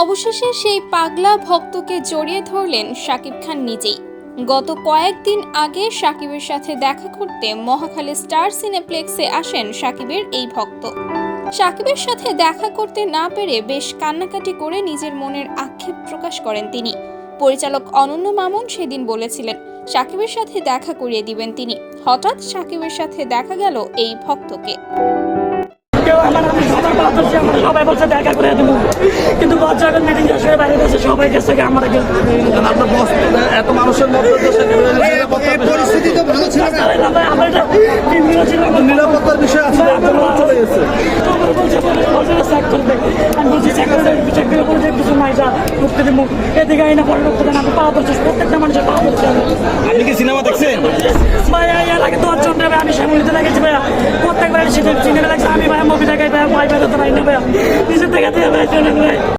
অবশেষে সেই পাগলা ভক্তকে জড়িয়ে ধরলেন শাকিব খান নিজেই। গত কয়েকদিন আগে শাকিবের সাথে দেখা করতে মহাখালী স্টার সিনেপ্লেক্সে আসেন শাকিবের এই ভক্ত। শাকিবের সাথে দেখা করতে না পেরে বেশ কান্নাকাটি করে নিজের মনের আক্ষেপ প্রকাশ করেন তিনি। পরিচালক অনন্য মামুন সেদিন বলেছিলেন শাকিবের সাথে দেখা করিয়ে দিবেন তিনি। হঠাৎ শাকিবের সাথে দেখা গেল এই ভক্তকে। সবাই বলছে দেখা করে দেবো, কিন্তু যখন মিটিং শেষ হয়ে বাইরে গেছে সবাই গেছে আমার এত মানুষের মধ্যে পরিস্থিতি তো ভালো ছিল না, নিরাপত্তার বিষয় আছে, চলে গেছে। আমি বলছি চেক করে বলছে কিছু নাই, যা ঢুকতে দেবো এদিকে আইনা পরে ঢুকতে দেন। আমি পাওয়া ধরছি, প্রত্যেকটা মানুষের পাওয়া ধরছি। আপনি কি সিনেমা দেখছেন? ভাইয়া এর আগে 10 জন ভাই আমি শ্যামলিতে দেখেছি ভাইয়া, প্রত্যেকবার সিনেমা লাগছে। আমি ভাইয়া মুভি দেখাই ভাইয়া, ভাই ভাই তো ভাই না ভাইয়া নিজের থেকে ভাই।